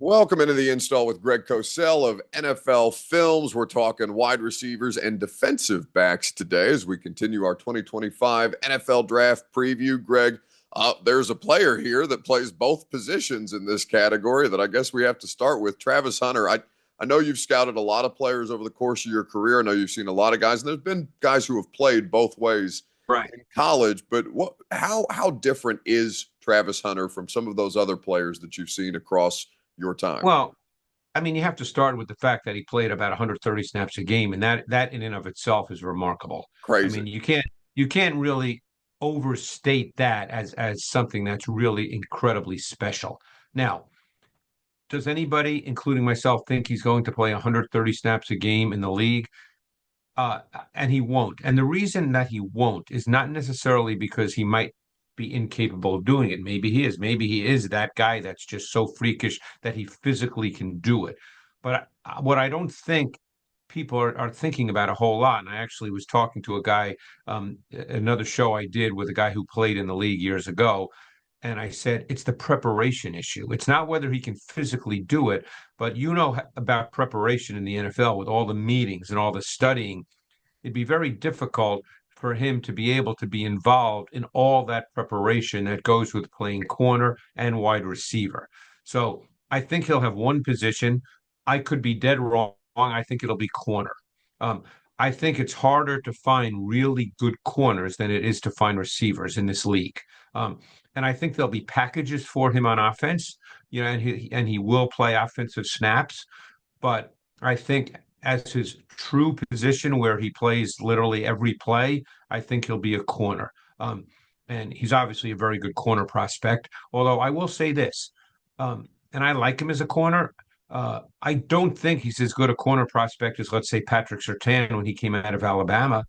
Welcome into the install with Greg Cosell of NFL Films. We're talking wide receivers and defensive backs today as we continue our 2025 NFL Draft preview. Greg, there's a player here that plays both positions in this category that I guess we have to start with. Travis Hunter. I know you've scouted a lot of players over the course of your career. I know you've seen a lot of guys, and there's been guys who have played both ways in college. But how different is Travis Hunter from some of those other players that you've seen across your time? Well, I mean, you have to start with the fact that he played about 130 snaps a game, and that in and of itself is remarkable. I Crazy. mean, you can't really overstate that as something that's really incredibly special. Now, does anybody, including myself, think he's going to play 130 snaps a game in the league? And he won't. And the reason that he won't is not necessarily because he might be incapable of doing it. Maybe he is. Maybe he is that guy that's just so freakish that he physically can do it. But what I don't think people are thinking about a whole lot, and I actually was talking to a guy, another show I did with a guy who played in the league years ago, and I said, it's the preparation issue. It's not whether he can physically do it, but you know about preparation in the NFL with all the meetings and all the studying. It'd be very difficult for him to be able to be involved in all that preparation that goes with playing corner and wide receiver. So I think he'll have one position. I could be dead wrong. I think it'll be corner. Um, I think it's harder to find really good corners than it is to find receivers in this league. Um, and I think there'll be packages for him on offense, and he will play offensive snaps. But I think as his true position, where he plays literally every play, I think he'll be a corner. And he's obviously a very good corner prospect. Although I will say this, and I like him as a corner. I don't think he's as good a corner prospect as, let's say, Patrick Surtain when he came out of Alabama.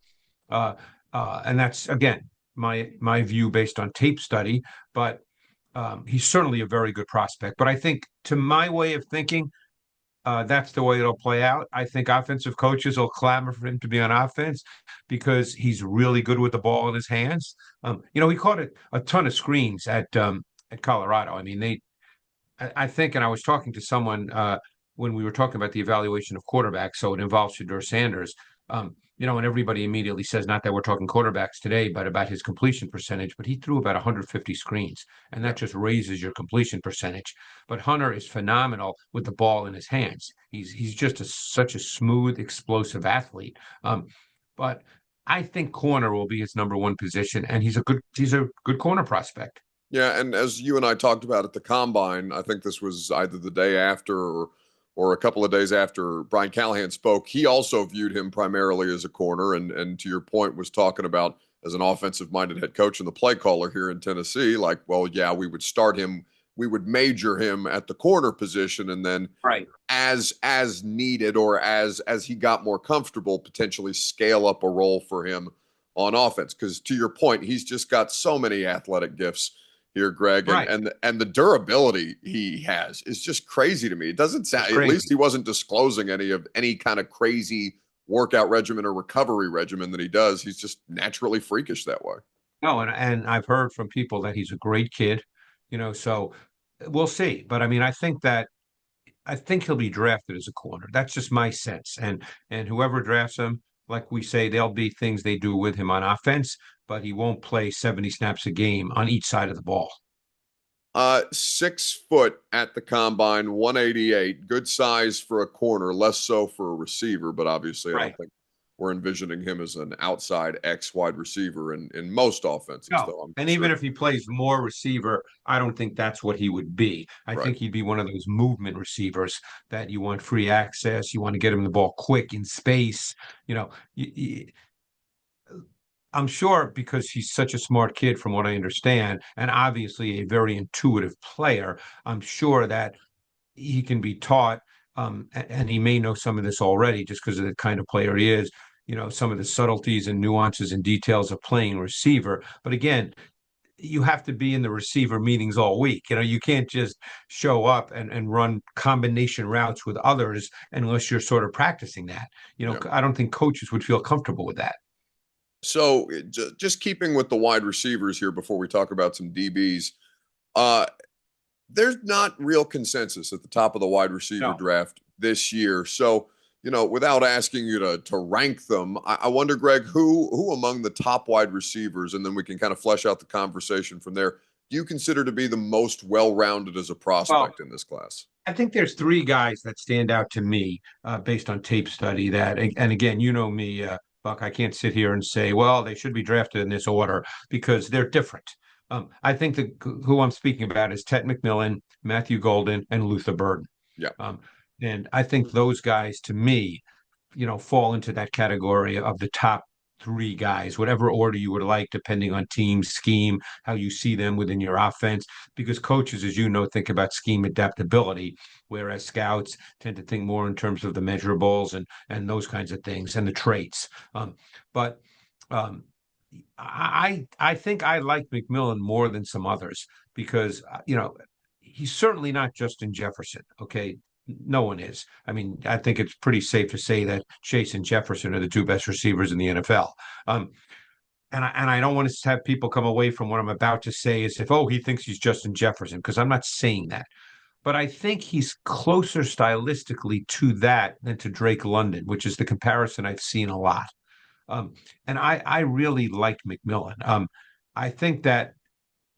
Uh, and that's again my view based on tape study. But he's certainly a very good prospect. But I think, to my way of thinking, that's the way it'll play out. I think offensive coaches will clamor for him to be on offense because he's really good with the ball in his hands. He caught a ton of screens at Colorado. I mean, I think, and I was talking to someone when we were talking about the evaluation of quarterbacks, so it involves Shedeur Sanders. And everybody immediately says, not that we're talking quarterbacks today, but about his completion percentage. But he threw about 150 screens, and that just raises your completion percentage. But Hunter is phenomenal with the ball in his hands. He's just such a smooth, explosive athlete. But I think corner will be his number one position, and he's a good corner prospect. Yeah, and as you and I talked about at the combine, I think this was either the day after or a couple of days after Brian Callahan spoke. He also viewed him primarily as a corner, and to your point, was talking about as an offensive-minded head coach and the play caller here in Tennessee. Like, well, yeah, we would start him, we would major him at the corner position, and then Right. as needed or as he got more comfortable, potentially scale up a role for him on offense. Because to your point, he's just got so many athletic gifts here, Greg, and Right. and the durability he has is just crazy to me. It doesn't It's sound, at least crazy. he wasn't disclosing any kind of crazy workout regimen or recovery regimen that he does. He's just naturally freakish that way. No, and I've heard from people that he's a great kid, so we'll see. But I mean, I think he'll be drafted as a corner. That's just my sense. And whoever drafts him, like we say, there'll be things they do with him on offense, but he won't play 70 snaps a game on each side of the ball. 6 foot at the combine, 188. Good size for a corner, less so for a receiver, but obviously I don't Right. think we're envisioning him as an outside X wide receiver in most offenses, No. though. I'm And even sure. if he plays more receiver, I don't think that's what he would be. I Right. think he'd be one of those movement receivers that you want free access. You want to get him the ball quick in space. You know, I'm sure because he's such a smart kid, from what I understand, and obviously a very intuitive player, I'm sure that he can be taught, and he may know some of this already just because of the kind of player he is, some of the subtleties and nuances and details of playing receiver. But again, you have to be in the receiver meetings all week. You can't just show up and run combination routes with others unless you're sort of practicing that. Yeah. I don't think coaches would feel comfortable with that. So just keeping with the wide receivers here before we talk about some DBs. Uh, there's not real consensus at the top of the wide receiver No. draft this year. So, without asking you to rank them, I wonder, Greg, who among the top wide receivers, and then we can kind of flesh out the conversation from there, do you consider to be the most well-rounded as a Well, prospect in this class? I think there's three guys that stand out to me based on tape study that, and again, you know me, Buck, I can't sit here and say, well, they should be drafted in this order because they're different. I think that who I'm speaking about is Ted McMillan, Matthew Golden, and Luther Burden. Yeah. Um, and I think those guys, to me, fall into that category of the top three guys, whatever order you would like, depending on team scheme, how you see them within your offense. Because coaches, as you know, think about scheme adaptability, whereas scouts tend to think more in terms of the measurables and those kinds of things and the traits. But I think I like McMillan more than some others because he's certainly not Justin Jefferson. Okay, no one is. I mean, I think it's pretty safe to say that Chase and Jefferson are the two best receivers in the NFL. And I don't want to have people come away from what I'm about to say as if, oh, he thinks he's Justin Jefferson, because I'm not saying that. But I think he's closer stylistically to that than to Drake London, which is the comparison I've seen a lot. And I really like McMillan. I think that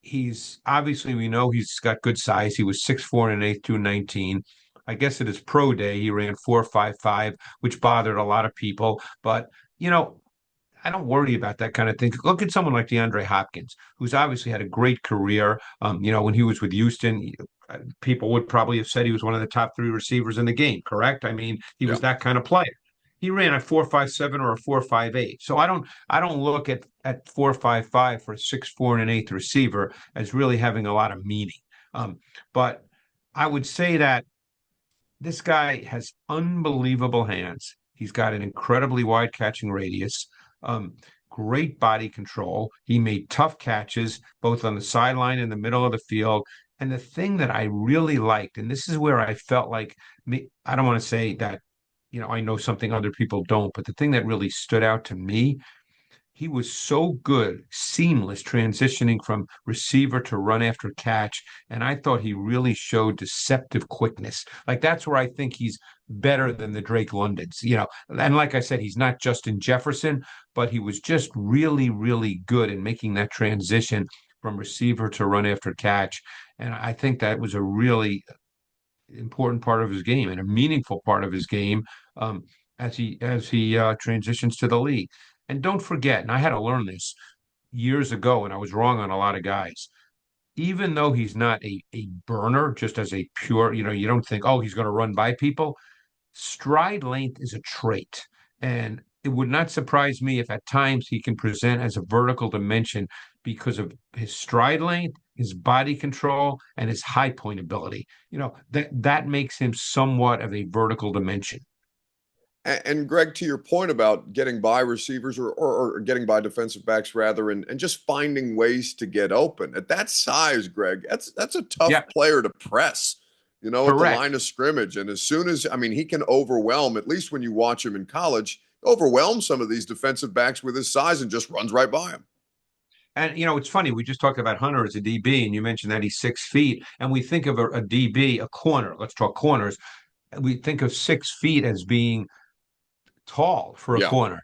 he's obviously, we know he's got good size. He was 6'4" and an eighth, 219. I guess at his pro day, he ran 4.55, which bothered a lot of people. But, you know, I don't worry about that kind of thing. Look at someone like DeAndre Hopkins, who's obviously had a great career. When he was with Houston, people would probably have said he was one of the top three receivers in the game, correct? I mean, he Yeah. was that kind of player. He ran a 4.57 or a 4.58. So I don't look at 4.55 for a 6'4" and an eighth receiver as really having a lot of meaning. But I would say that this guy has unbelievable hands. He's got an incredibly wide catching radius, um, great body control. He made tough catches both on the sideline and the middle of the field. And the thing that I really liked, and this is where I felt like me, I don't want to say that, I know something other people don't, but the thing that really stood out to me, he was so good, seamless transitioning from receiver to run after catch. And I thought he really showed deceptive quickness. Like that's where I think he's better than the Drake Londons, And like I said, he's not Justin Jefferson, but he was just really, really good in making that transition from receiver to run after catch. And I think that was a really important part of his game and a meaningful part of his game um, as he transitions to the league. And don't forget, and I had to learn this years ago, and I was wrong on a lot of guys. Even though he's not a burner, just as a pure, you don't think, oh, he's going to run by people. Stride length is a trait. And it would not surprise me if at times he can present as a vertical dimension because of his stride length, his body control, and his high point ability. That makes him somewhat of a vertical dimension. And Greg, to your point about getting by receivers or getting by defensive backs rather, and just finding ways to get open at that size, Greg, that's a tough Yeah, player to press, at the line correct. of scrimmage. And as soon as, I mean, he can overwhelm, at least when you watch him in college, overwhelm some of these defensive backs with his size and just runs right by him. And it's funny. We just talked about Hunter as a DB, and you mentioned that he's 6 feet. And we think of a DB, a corner. Let's talk corners. We think of 6 feet as being tall for a Yeah. corner.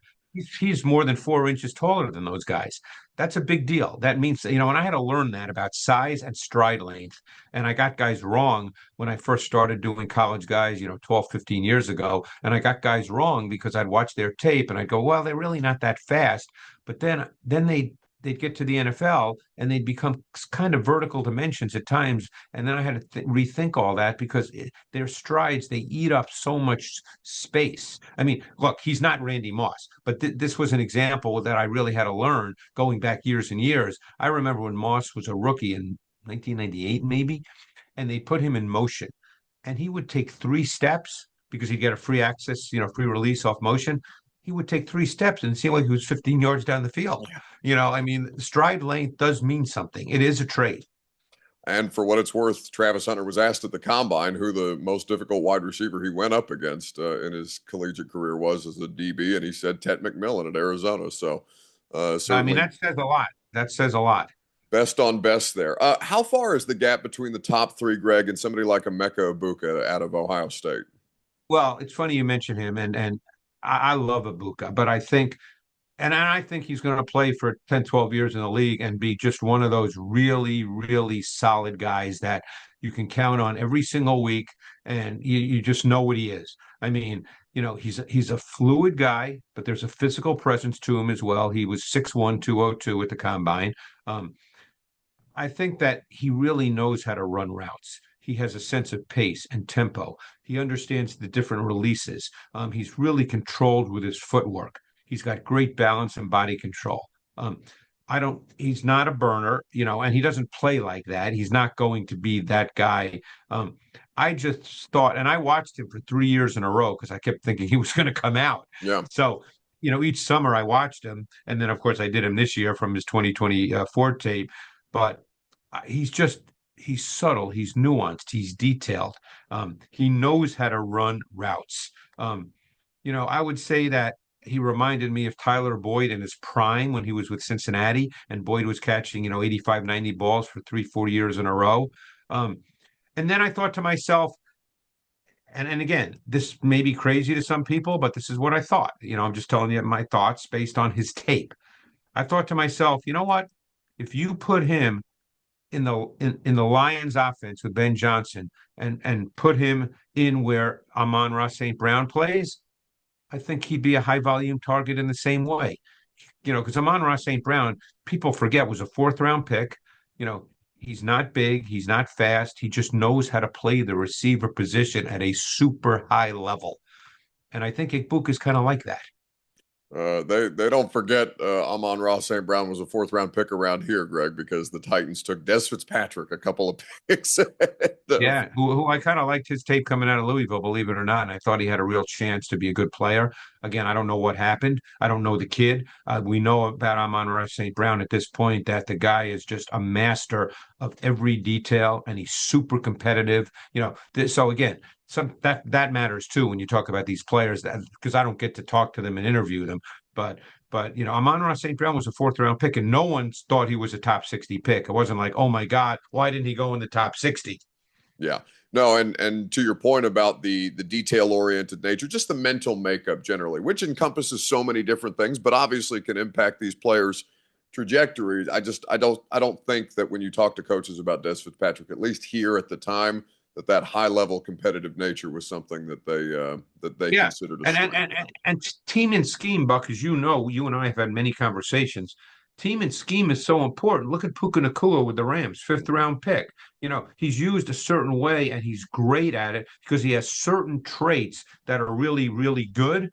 He's more than 4 inches taller than those guys. That's a big deal. That means, and I had to learn that about size and stride length. And I got guys wrong when I first started doing college guys, 12, 15 years ago. And I got guys wrong because I'd watch their tape and I'd go, well, they're really not that fast. But then they'd get to the NFL and they'd become kind of vertical dimensions at times. And then I had to rethink all that because their strides, they eat up so much space. I mean, look, he's not Randy Moss, but this was an example that I really had to learn going back years and years. I remember when Moss was a rookie in 1998, maybe, and they put him in motion and he would take 3 steps because he'd get a free access, free release off motion. He would take 3 steps and it seemed like he was 15 yards down the field. I mean, stride length does mean something. It is a trait. And for what it's worth, Travis Hunter was asked at the combine who the most difficult wide receiver he went up against in his collegiate career was as a DB, and he said Ted McMillan at Arizona. So I mean, certainly, that says a lot. That says a lot. Best on best there. How far is the gap between the top three, Greg, and somebody like Emeka Ibuka out of Ohio State? Well, it's funny you mention him, and I love Ibuka, but I think and I think he's going to play for 10, 12 years in the league and be just one of those really, really solid guys that you can count on every single week, and you just know what he is. I mean, he's a fluid guy, but there's a physical presence to him as well. He was 6'1", 202 at the combine. Um, I think that he really knows how to run routes. He has a sense of pace and tempo. He understands the different releases. He's really controlled with his footwork. He's got great balance and body control. Um, he's not a burner, and he doesn't play like that. He's not going to be that guy. Um, I just thought, and I watched him for 3 years in a row because I kept thinking he was going to come out. Yeah. So, each summer I watched him. And then, of course, I did him this year from his 2024 tape. But he's subtle, he's nuanced, he's detailed. He knows how to run routes. I would say that he reminded me of Tyler Boyd in his prime when he was with Cincinnati, and Boyd was catching, 85, 90 balls for 3, 4 years in a row. Um, and then I thought to myself, and again, this may be crazy to some people, but this is what I thought. I'm just telling you my thoughts based on his tape. I thought to myself, you know what? If you put him in the Lions offense with Ben Johnson and put him in where Amon-Ra St. Brown plays, I think he'd be a high volume target in the same way. Because Amon-Ra St. Brown, people forget, was a fourth round pick. He's not big, he's not fast. He just knows how to play the receiver position at a super high level. And I think Igbuk is kind of like that. They don't forget Amon-Ra St. Brown was a fourth round pick around here, Greg, because the Titans took Des Fitzpatrick a couple of picks. Yeah, who I kind of liked his tape coming out of Louisville, believe it or not. And I thought he had a real chance to be a good player. Again, I don't know what happened. I don't know the kid. We know about Amon-Ra St. Brown at this point that the guy is just a master of every detail, and he's super competitive. So again, that matters too when you talk about these players, because I don't get to talk to them and interview them. But Amon-Ra St. Brown was a fourth round pick, and no one thought he was a top 60 pick. It wasn't like, oh my God, why didn't he go in the top 60? Yeah. No, and to your point about the detail oriented nature, just the mental makeup generally, which encompasses so many different things, but obviously can impact these players' trajectories. I don't think that when you talk to coaches about Des Fitzpatrick, at least here at the time, that high level competitive nature was something that they Yeah, considered a and strength. and team and scheme, Buck, as you know, you and I have had many conversations. Team and scheme is so important. Look at Puka Nacua with the Rams, fifth round pick. He's used a certain way, and he's great at it because he has certain traits that are really, really good,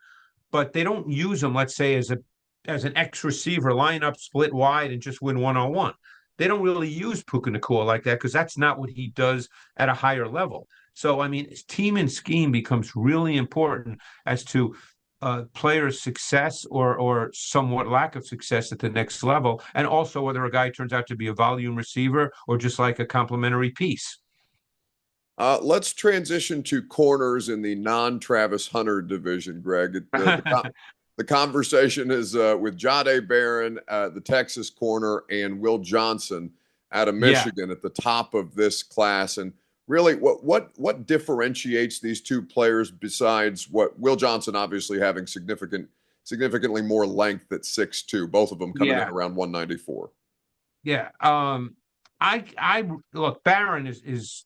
but they don't use him, let's say, as an X receiver, line up, split wide, and just win 1-on-1. They don't really use Puka Nacua like that because that's not what he does at a higher level. So, I mean, team and scheme becomes really important as to players' success or somewhat lack of success at the next level, and also whether a guy turns out to be a volume receiver or just like a complementary piece. Let's transition to corners in the non-Travis Hunter division, Greg. The conversation is with Jahdae Barron, the Texas corner, and Will Johnson out of Yeah. Michigan at the top of this class. And really, what differentiates these two players besides what Will Johnson obviously having significantly more length at 6'2", both of them coming in Yeah. around 194. Yeah. I look, Barron is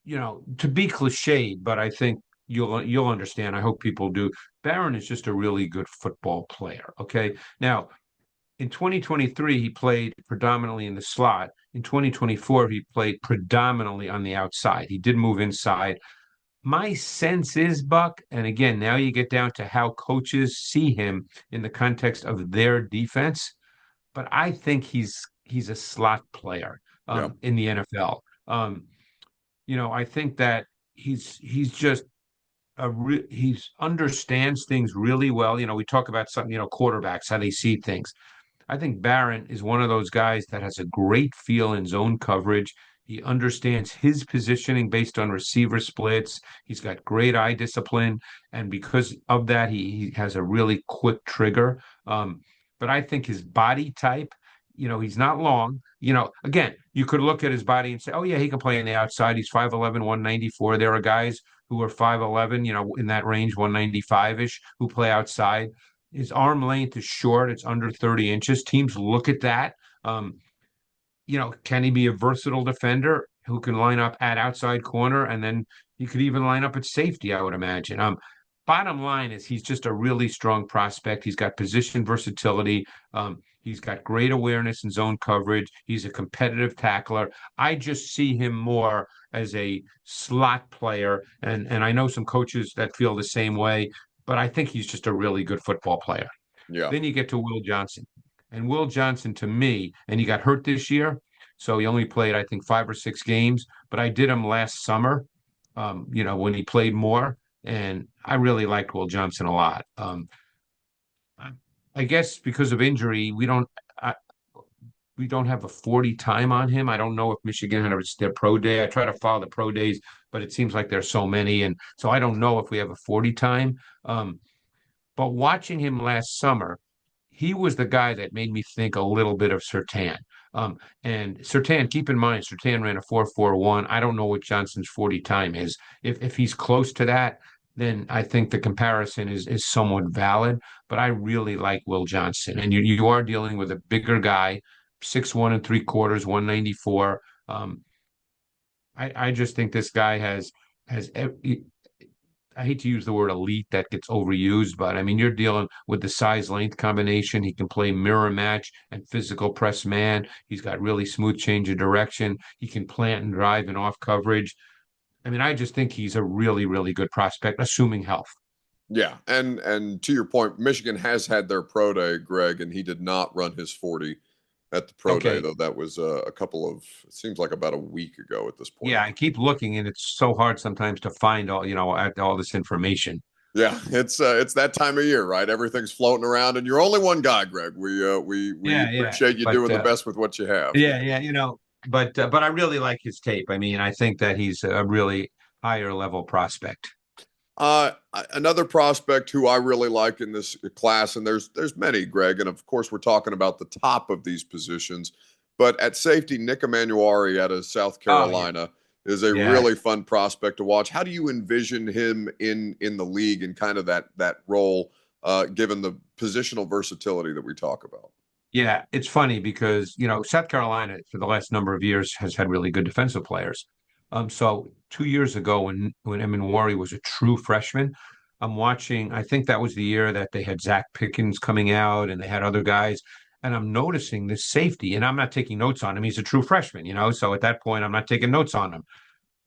to be cliched, but I think you'll understand. I hope people do. Barron is just a really good football player. Okay. Now, in 2023, he played predominantly in the slot. In 2024, he played predominantly on the outside. He did move inside. My sense is, Buck, and again, now you get down to how coaches see him in the context of their defense, but I think he's a slot player Yeah. in the NFL. I think that he's just he's understands things really well. We talk about something, quarterbacks, how they see things. I think Barron is one of those guys that has a great feel in zone coverage. He understands his positioning based on receiver splits. He's got great eye discipline, and because of that, he has a really quick trigger. But I think his body type, he's not long. Again, you could look at his body and say, oh, yeah, he can play on the outside. He's 5'11, 194. There are guys who are 5'11, in that range, 195-ish, who play outside. His arm length is short. It's under 30 inches. Teams look at that. Um, can he be a versatile defender who can line up at outside corner, and then he could even line up at safety, I would imagine. Bottom line is he's just a really strong prospect. He's got position versatility. He's got great awareness and zone coverage. He's a competitive tackler. I just see him more as a slot player, and I know some coaches that feel the same way, but I think he's just a really good football player. Yeah. Then you get to Will Johnson. And Will Johnson, to me, and he got hurt this year. So he only played, I think, 5 or 6 games. But I did him last summer, when he played more. And I really liked Will Johnson a lot. I guess because of injury, we don't have a 40 time on him. I don't know if Michigan had their pro day. I try to follow the pro days, but it seems like there's so many. And so I don't know if we have a 40 time. But watching him last summer, he was the guy that made me think a little bit of Surtain. And Surtain, keep in mind, Surtain ran a 4.41. I don't know what Johnson's 40 time is. If he's close to that, then I think the comparison is somewhat valid. But I really like Will Johnson. And you are dealing with a bigger guy, 6'1 3/4, 194. I just think this guy has I hate to use the word elite, that gets overused, but I mean, you're dealing with the size length combination. He can play mirror match and physical press man. He's got really smooth change of direction. He can plant and drive and off coverage. I mean, I just think he's a really, really good prospect, assuming health. Yeah, and to your point, Michigan has had their pro day, Greg, and he did not run his 40 at the pro day, Okay. though. That was a couple of, it seems like about a week ago at this point. Yeah, I keep looking, and it's so hard sometimes to find all this information. Yeah, it's that time of year, right? Everything's floating around, and you're only one guy, Greg. We Yeah, yeah. appreciate you But doing the best with what you have. yeah, yeah, but I really like his tape. I mean, I think that he's a really higher level prospect. Another prospect who I really like in this class, and there's many, Greg, and of course we're talking about the top of these positions, but at safety, Nick Emanuari out of South Oh, yeah. Carolina is a Yeah. really fun prospect to watch. How do you envision him in the league and kind of that role, given the positional versatility that we talk about? Yeah, it's funny because, South Carolina for the last number of years has had really good defensive players. So 2 years ago when Emin was a true freshman, I'm watching, I think that was the year that they had Zach Pickens coming out and they had other guys. And I'm noticing this safety, and I'm not taking notes on him. He's a true freshman, so at that point, I'm not taking notes on him,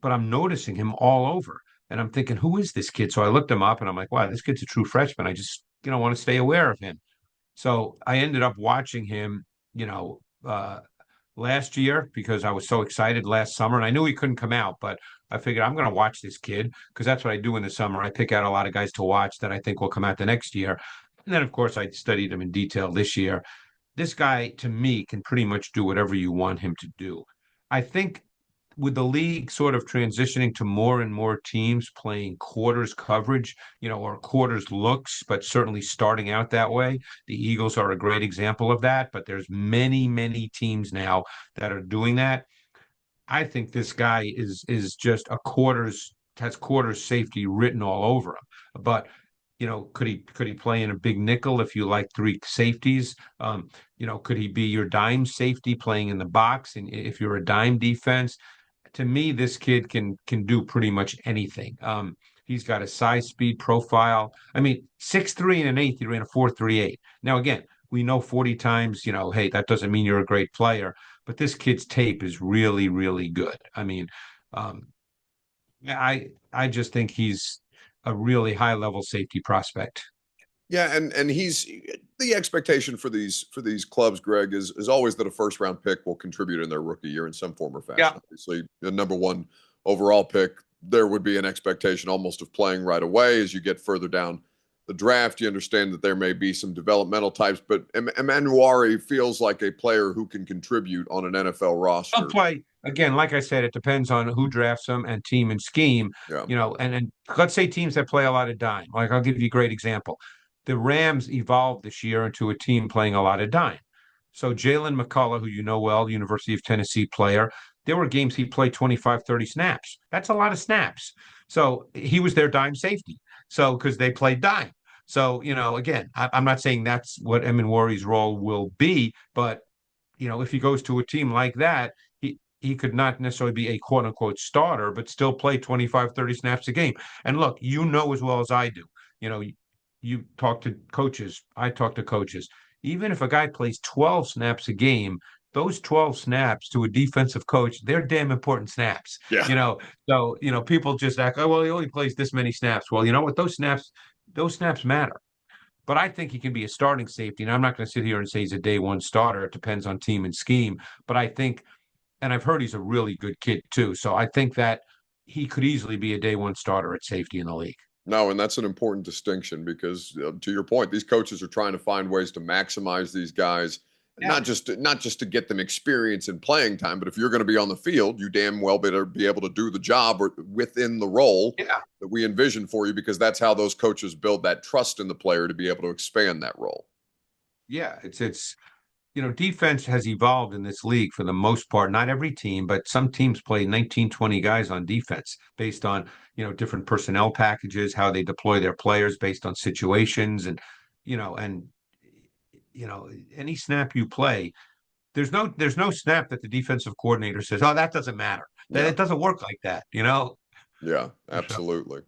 but I'm noticing him all over. And I'm thinking, who is this kid? So I looked him up and I'm like, wow, this kid's a true freshman. I just, want to stay aware of him. So I ended up watching him, you know, uh, last year because I was so excited last summer, and I knew he couldn't come out, but I figured I'm going to watch this kid because that's what I do in the summer. I pick out a lot of guys to watch that I think will come out the next year. And then, of course, I studied him in detail this year. This guy, to me, can pretty much do whatever you want him to do. I think with the league sort of transitioning to more and more teams playing quarters coverage, or quarters looks, but certainly starting out that way. The Eagles are a great example of that, but there's many, many teams now that are doing that. I think this guy is just has quarters safety written all over him. But could he play in a big nickel if you like three safeties? Could he be your dime safety playing in the box? And if you're a dime defense, to me, this kid can do pretty much anything. He's got a size speed profile. I mean, 6'3" and an eighth, he ran a 4.38. Now, again, we know 40 times, hey, that doesn't mean you're a great player, but this kid's tape is really, really good. I mean, um, I just think he's a really high level safety prospect. Yeah, and he's the expectation for these clubs, Greg, is always that a first round pick will contribute in their rookie year in some form or fashion. Yeah. Obviously, the number one overall pick, there would be an expectation almost of playing right away. As you get further down the draft, you understand that there may be some developmental types, but Emanuari feels like a player who can contribute on an NFL They'll roster. play again, like I said, it depends on who drafts them and team and scheme, Yeah. and let's say teams that play a lot of dime. Like I'll give you a great example. The Rams evolved this year into a team playing a lot of dime. So Jalen McCullough, who you know well, University of Tennessee player, there were games he played 25, 30 snaps. That's a lot of snaps. So he was their dime safety. So because they played dime. So, again, I'm not saying that's what Emin role will be, but if he goes to a team like that, he could not necessarily be a quote unquote starter, but still play 25, 30 snaps a game. And look, as well as I do, you talk to coaches, I talk to coaches. Even if a guy plays 12 snaps a game, those 12 snaps to a defensive coach, they're damn important snaps. Yeah. So, people just act, oh, well, he only plays this many snaps. Well, you know what? Those snaps matter. But I think he can be a starting safety. And I'm not going to sit here and say he's a day one starter. It depends on team and scheme. But I think, and I've heard he's a really good kid too. So I think that he could easily be a day one starter at safety in the league. No, and that's an important distinction because, to your point, these coaches are trying to find ways to maximize these guys, Yeah. not just to get them experience and playing time, but if you're going to be on the field, you damn well better be able to do the job or within the role that we envision for you, because that's how those coaches build that trust in the player to be able to expand that role. Yeah, it's defense has evolved in this league for the most part. Not every team, but some teams play 19, 20 guys on defense based on, different personnel packages, how they deploy their players based on situations and any snap you play, there's no snap that the defensive coordinator says, "Oh, that doesn't matter." That Yeah. it doesn't work like that, Yeah, So, absolutely.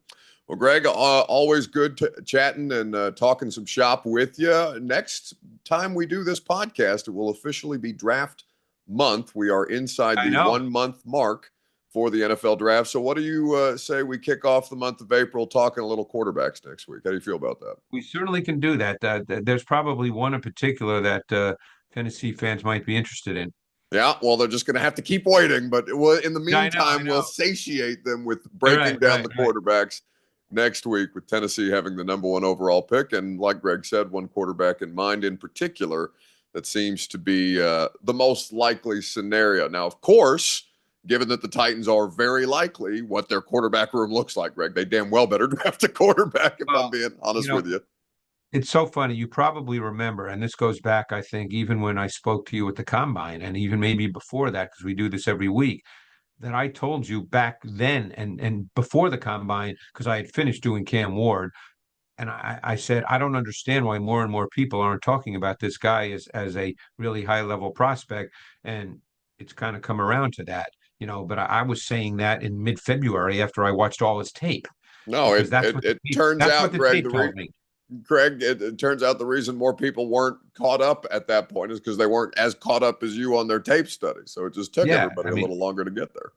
Well, Greg, always good chatting and talking some shop with you. Next time we do this podcast, it will officially be draft month. We are inside I the know. 1 month mark for the NFL draft. So, what do you say we kick off the month of April talking a little quarterbacks next week? How do you feel about that? We certainly can do that. There's probably one in particular that Tennessee fans might be interested in. Yeah, well, they're just going to have to keep waiting. But in the Yeah, I know, I meantime, we'll know. satiate them with Right, breaking down right, the right. quarterbacks next week, with Tennessee having the number one overall pick. And like Greg said, one quarterback in mind in particular that seems to be the most likely scenario. Now, of course, given that the Titans are very likely what their quarterback room looks like, Greg, they damn well better draft a quarterback, if I'm Well, being you honest know, with you. it's so funny. You probably remember, and this goes back, I think, even when I spoke to you at the combine, and even maybe before that, because we do this every week, that I told you back then and before the combine, because I had finished doing Cam Ward, and I said, I don't understand why more and more people aren't talking about this guy as a really high level prospect. And it's kind of come around to that, but I was saying that in mid-February after I watched all his tape, No, because that's what it turns that's what out, the Greg, tape told me. It turns out the reason more people weren't caught up at that point is because they weren't as caught up as you on their tape study. So it just took Yeah, everybody I a mean, little longer to get there.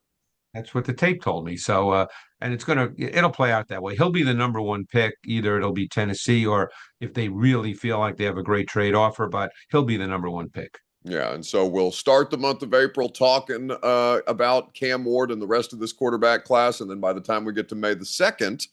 that's what the tape told me. So, and it'll play out that way. He'll be the number one pick. Either it'll be Tennessee, or if they really feel like they have a great trade offer, but he'll be the number one pick. Yeah, and so we'll start the month of April talking about Cam Ward and the rest of this quarterback class, and then by the time we get to May the 2nd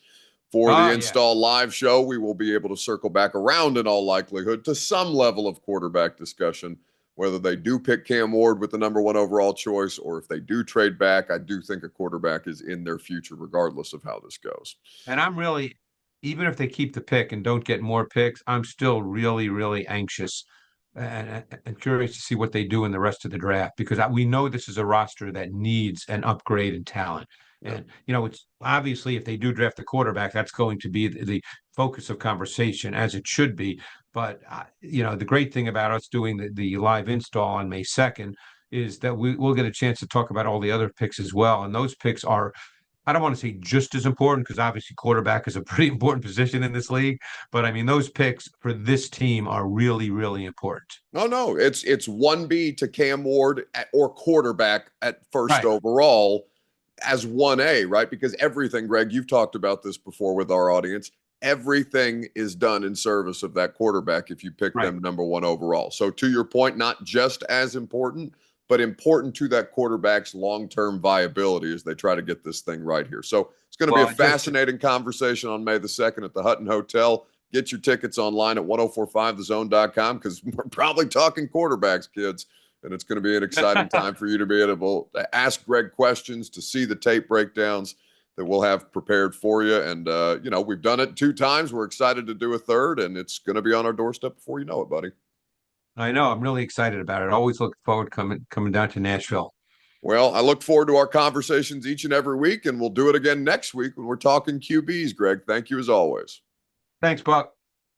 for the Oh, yeah. Install Live show, we will be able to circle back around in all likelihood to some level of quarterback discussion, whether they do pick Cam Ward with the number one overall choice or if they do trade back. I do think a quarterback is in their future regardless of how this goes. And I'm really, even if they keep the pick and don't get more picks, I'm still really, really anxious and curious to see what they do in the rest of the draft, because we know this is a roster that needs an upgrade in talent. Yeah. And, it's obviously if they do draft a quarterback, that's going to be the focus of conversation, as it should be. But, the great thing about us doing the live install on May 2nd is that we'll get a chance to talk about all the other picks as well. And those picks are, I don't want to say just as important, because obviously quarterback is a pretty important position in this league. But I mean, those picks for this team are really, really important. No, it's 1B to Cam Ward or quarterback at first Right. overall as 1A, right? Because everything, Greg, you've talked about this before with our audience. Everything is done in service of that quarterback if you pick Right. them number one overall. So to your point, not just as important, but important to that quarterback's long-term viability as they try to get this thing right here. So it's going to be a fascinating conversation on May the 2nd at the Hutton Hotel. Get your tickets online at 1045thezone.com, because we're probably talking quarterbacks, kids. And it's going to be an exciting time for you to be able to ask Greg questions, to see the tape breakdowns that we'll have prepared for you. And, we've done it 2 times. We're excited to do a third, and it's going to be on our doorstep before you know it, buddy. I know. I'm really excited about it. Always look forward coming down to Nashville. Well, I look forward to our conversations each and every week, and we'll do it again next week when we're talking QBs, Greg. Thank you as always. Thanks, Buck.